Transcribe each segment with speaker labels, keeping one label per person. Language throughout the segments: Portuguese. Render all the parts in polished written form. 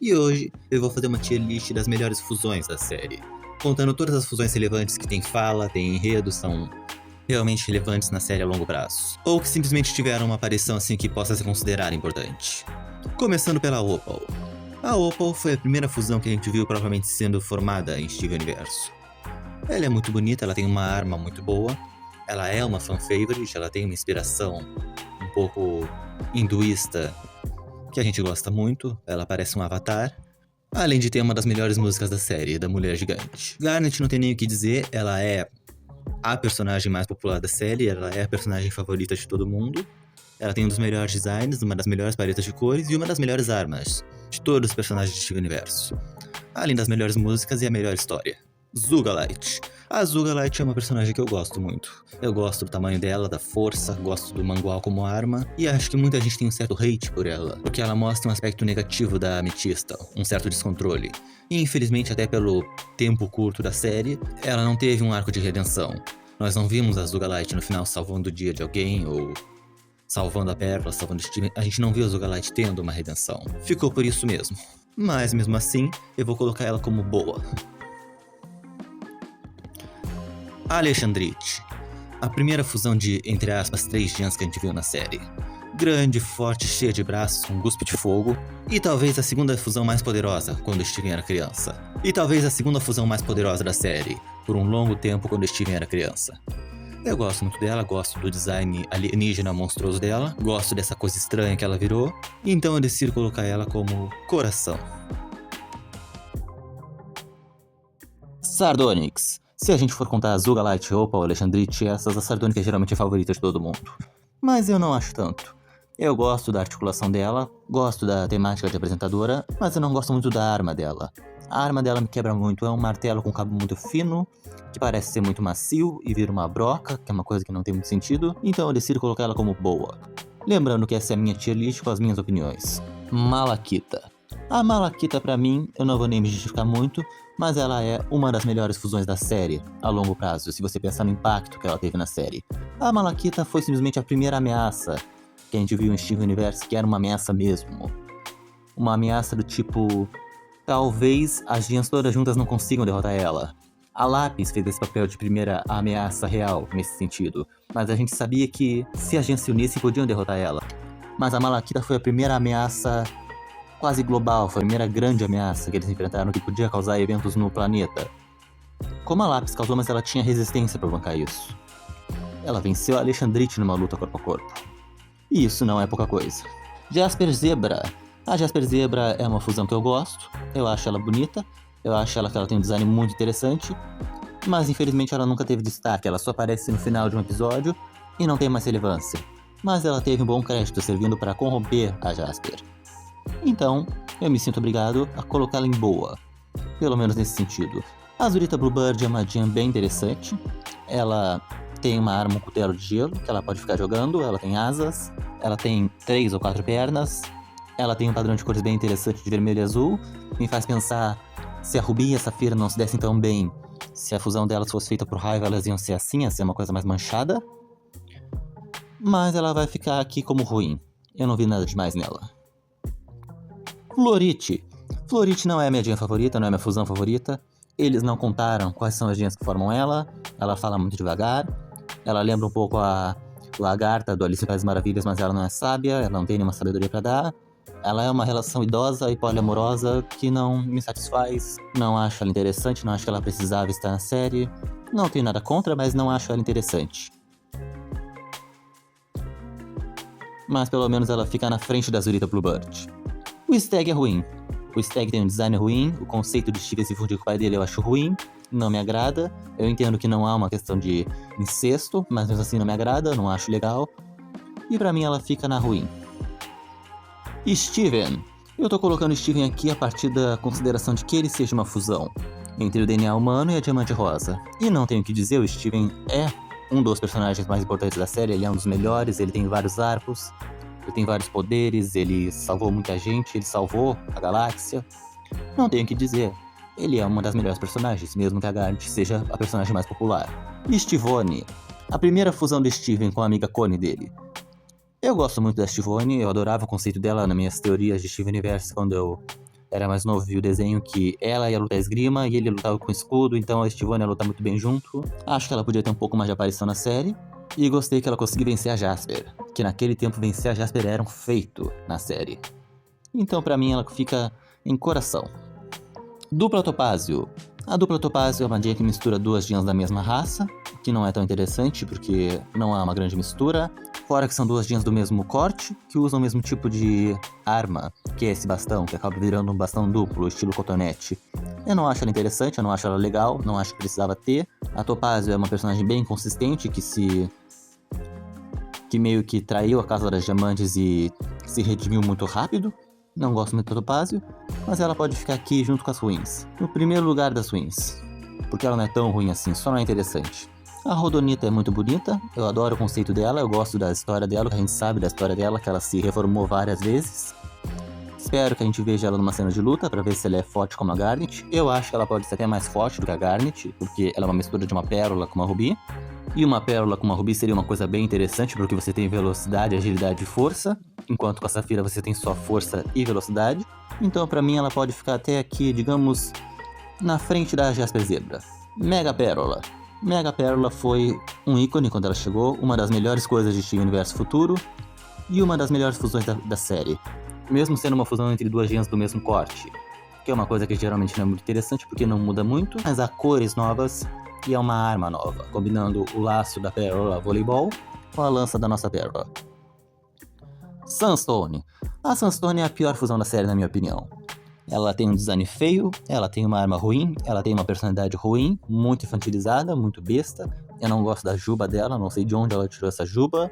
Speaker 1: E hoje eu vou fazer uma tier list das melhores fusões da série, contando todas as fusões relevantes que tem fala, tem enredo, são realmente relevantes na série a longo prazo, ou que simplesmente tiveram uma aparição assim que possa se considerar importante. Começando pela Opal. A Opal foi a primeira fusão que a gente viu propriamente sendo formada em Steven Universo. Ela é muito bonita, ela tem uma arma muito boa, ela é uma fan favorite, ela tem uma inspiração um pouco hinduísta que a gente gosta muito, ela parece um avatar, além de ter uma das melhores músicas da série, da Mulher Gigante. Garnet não tem nem o que dizer, ela é a personagem mais popular da série, ela é a personagem favorita de todo mundo, ela tem um dos melhores designs, uma das melhores paletas de cores e uma das melhores armas de todos os personagens de Steven Universo, além das melhores músicas e a melhor história. Zugalite. A Zugalite é uma personagem que eu gosto muito. Eu gosto do tamanho dela, da força, gosto do mangual como arma, e acho que muita gente tem um certo hate por ela, porque ela mostra um aspecto negativo da ametista, um certo descontrole. E infelizmente, até pelo tempo curto da série, ela não teve um arco de redenção. Nós não vimos a Zugalite no final salvando o dia de alguém, ou salvando a Pérola, salvando o Steven. A gente não viu a Zugalite tendo uma redenção. Ficou por isso mesmo. Mas mesmo assim, eu vou colocar ela como boa. Alexandrite. A primeira fusão de, entre aspas, 3 Giants que a gente viu na série. Grande, forte, cheia de braços, com guspe de fogo. E talvez a segunda fusão mais poderosa, quando Steven era criança. E talvez a segunda fusão mais poderosa da série, por um longo tempo quando Steven era criança. Eu gosto muito dela, gosto do design alienígena monstruoso dela, gosto dessa coisa estranha que ela virou, então eu decido colocar ela como coração. Sardonyx. Se a gente for contar a Zugalite, Opal, Alexandrite, essas, a Sardonyx é geralmente a favorita de todo mundo. Mas eu não acho tanto. Eu gosto da articulação dela, gosto da temática de apresentadora, mas eu não gosto muito da arma dela. A arma dela me quebra muito, é um martelo com cabo muito fino, que parece ser muito macio e vira uma broca, que é uma coisa que não tem muito sentido, então eu decido colocar ela como boa. Lembrando que essa é a minha tier list com as minhas opiniões. Malakita. A Malakita pra mim, eu não vou nem me justificar muito, mas ela é uma das melhores fusões da série, a longo prazo, se você pensar no impacto que ela teve na série. A Malakita foi simplesmente a primeira ameaça que a gente viu em Steven Universe, que era uma ameaça mesmo. Uma ameaça do tipo, talvez as Giants todas juntas não consigam derrotar ela. A Lápis fez esse papel de primeira ameaça real nesse sentido, mas a gente sabia que se as Giants se unissem podiam derrotar ela. Mas a Malakita foi a primeira ameaça quase global, foi a primeira grande ameaça que eles enfrentaram que podia causar eventos no planeta. Como a Lápis causou, mas ela tinha resistência para bancar isso. Ela venceu a Alexandrite numa luta corpo a corpo. E isso não é pouca coisa. Jasper Zebra. A Jasper Zebra é uma fusão que eu gosto, eu acho ela bonita, eu acho ela que ela tem um design muito interessante, mas infelizmente ela nunca teve destaque, ela só aparece no final de um episódio e não tem mais relevância. Mas ela teve um bom crédito servindo para corromper a Jasper. Então, eu me sinto obrigado a colocá-la em boa, pelo menos nesse sentido. A Azurita Bluebird é uma Giant bem interessante, ela tem uma arma, um cutelo de gelo, que ela pode ficar jogando, ela tem asas, ela tem 3 ou 4 pernas, ela tem um padrão de cores bem interessante de vermelho e azul, me faz pensar se a Ruby e a Safira não se dessem tão bem, se a fusão delas fosse feita por raiva, elas iam ser assim, ia ser uma coisa mais manchada. Mas ela vai ficar aqui como ruim, eu não vi nada demais nela. Florite. Florite não é a minha Giant favorita, não é a minha fusão favorita. Eles não contaram quais são as Giants que formam ela. Ela fala muito devagar. Ela lembra um pouco a lagarta do Alice no País das Maravilhas, mas ela não é sábia, ela não tem nenhuma sabedoria pra dar. Ela é uma relação idosa e poliamorosa que não me satisfaz. Não acho ela interessante, não acho que ela precisava estar na série. Não tenho nada contra, mas não acho ela interessante. Mas pelo menos ela fica na frente da Azurita Bluebird. O Stag é ruim. O Stag tem um design ruim, o conceito de Steven se fundir com o pai dele eu acho ruim, não me agrada. Eu entendo que não há uma questão de incesto, mas mesmo assim não me agrada, não acho legal. E pra mim ela fica na ruim. Steven. Eu tô colocando Steven aqui a partir da consideração de que ele seja uma fusão entre o DNA humano e a Diamante Rosa. E não tenho o que dizer, o Steven é um dos personagens mais importantes da série, ele é um dos melhores, ele tem vários arcos. Ele tem vários poderes, ele salvou muita gente, ele salvou a galáxia. Não tenho o que dizer. Ele é uma das melhores personagens, mesmo que a Garnet seja a personagem mais popular. Stivone. A primeira fusão de Steven com a amiga Connie dele. Eu gosto muito da Stivone, eu adorava o conceito dela nas minhas teorias de Steven Universe quando eu era mais novo, vi o desenho que ela ia lutar esgrima e ele ia lutar com escudo, então a Estivana ia lutar muito bem junto. Acho que ela podia ter um pouco mais de aparição na série. E gostei que ela conseguiu vencer a Jasper, que naquele tempo vencer a Jasper era um feito na série. Então pra mim ela fica em coração. Dupla Topázio. A dupla Topázio é uma Jean que mistura duas Jeans da mesma raça, que não é tão interessante porque não há uma grande mistura. Fora que são duas Jeans do mesmo corte, que usam o mesmo tipo de arma, que é esse bastão, que acaba virando um bastão duplo, estilo cotonete. Eu não acho ela interessante, eu não acho ela legal, não acho que precisava ter. A Topázio é uma personagem bem consistente, que meio que traiu a Casa das Diamantes e se redimiu muito rápido. Não gosto muito da Topázio, mas ela pode ficar aqui junto com as ruins. No primeiro lugar das ruins, porque ela não é tão ruim assim, só não é interessante. A Rodonita é muito bonita, eu adoro o conceito dela, eu gosto da história dela, que a gente sabe da história dela, que ela se reformou várias vezes. Espero que a gente veja ela numa cena de luta, pra ver se ela é forte como a Garnet. Eu acho que ela pode ser até mais forte do que a Garnet, porque ela é uma mistura de uma pérola com uma rubi. E uma pérola com uma rubi seria uma coisa bem interessante, porque você tem velocidade, agilidade e força, enquanto com a Safira você tem só força e velocidade. Então pra mim ela pode ficar até aqui, digamos, na frente da Jasper Zebra. Mega Pérola. Mega Pérola foi um ícone quando ela chegou, uma das melhores coisas de Steven Universo Futuro e uma das melhores fusões da série. Mesmo sendo uma fusão entre duas gemas do mesmo corte, que é uma coisa que geralmente não é muito interessante porque não muda muito, mas há cores novas e é uma arma nova, combinando o laço da Pérola Voleibol com a lança da nossa Pérola. Sunstone. A Sunstone é a pior fusão da série na minha opinião. Ela tem um design feio, ela tem uma arma ruim, ela tem uma personalidade ruim, muito infantilizada, muito besta. Eu não gosto da juba dela, não sei de onde ela tirou essa juba.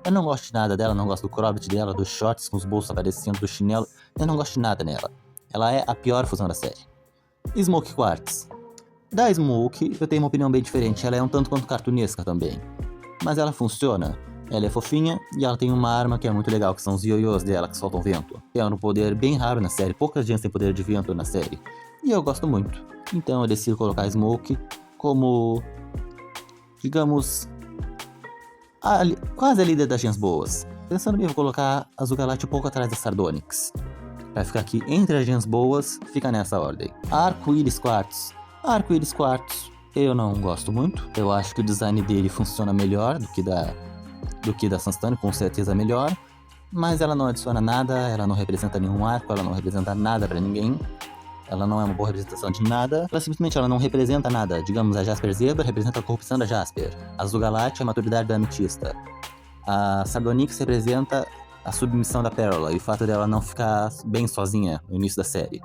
Speaker 1: Eu não gosto de nada dela, não gosto do cropped dela, dos shorts com os bolsos aparecendo, do chinelo. Eu não gosto de nada nela. Ela é a pior fusão da série. Smoke Quartz. Da Smoke, eu tenho uma opinião bem diferente. Ela é um tanto quanto cartunesca também. Mas ela funciona. Ela é fofinha e ela tem uma arma que é muito legal, que são os ioiôs dela, que soltam vento. Que é um poder bem raro na série, poucas gente têm poder de vento na série. E eu gosto muito. Então eu decido colocar a Smoke como, digamos, quase a líder das gens boas. Pensando bem, vou colocar a Zugalate um pouco atrás da Sardonyx. Vai ficar aqui entre as gens boas, fica nessa ordem. Arco-Íris Quartz. Arco-Íris Quartz eu não gosto muito. Eu acho que o design dele funciona melhor do que da Sunstone, com certeza melhor, mas ela não adiciona nada, ela não representa nenhum arco, ela não representa nada pra ninguém, ela não é uma boa representação de nada, ela não representa nada. Digamos, a Jasper Zebra representa a corrupção da Jasper, a Zugalate é a maturidade da Ametista, a Sardonyx representa a submissão da Pérola e o fato dela não ficar bem sozinha no início da série.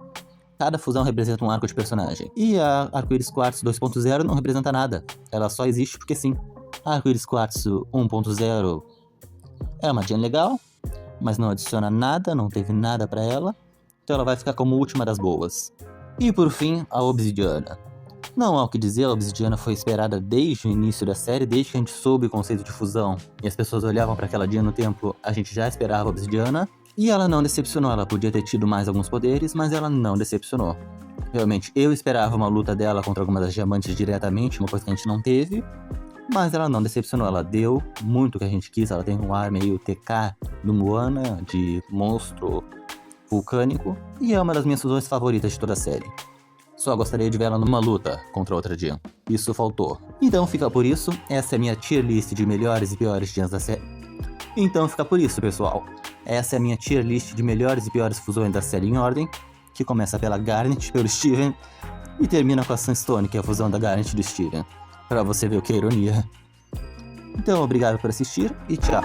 Speaker 1: Cada fusão representa um arco de personagem. E a Arco-Íris Quartz 2.0 não representa nada, ela só existe porque sim. A Arco-Íris Quartz 1.0 é uma gen legal, mas não adiciona nada, não teve nada pra ela, então ela vai ficar como última das boas. E por fim, a Obsidiana. Não há o que dizer, a Obsidiana foi esperada desde o início da série, desde que a gente soube o conceito de fusão e as pessoas olhavam para aquela gen no templo, a gente já esperava a Obsidiana. E ela não decepcionou, ela podia ter tido mais alguns poderes, mas ela não decepcionou. Realmente, eu esperava uma luta dela contra alguma das diamantes diretamente, uma coisa que a gente não teve. Mas ela não decepcionou, ela deu muito o que a gente quis, ela tem um ar meio TK do Moana, de monstro vulcânico, e é uma das minhas fusões favoritas de toda a série. Só gostaria de ver ela numa luta contra outra gen. Isso faltou. Então fica por isso, essa é a minha tier list de melhores e piores gens da série. Então fica por isso, pessoal. Essa é a minha tier list de melhores e piores fusões da série em ordem, que começa pela Garnet, pelo Steven, e termina com a Sunstone, que é a fusão da Garnet e do Steven. Pra você ver o que é ironia. Então, obrigado por assistir e tchau.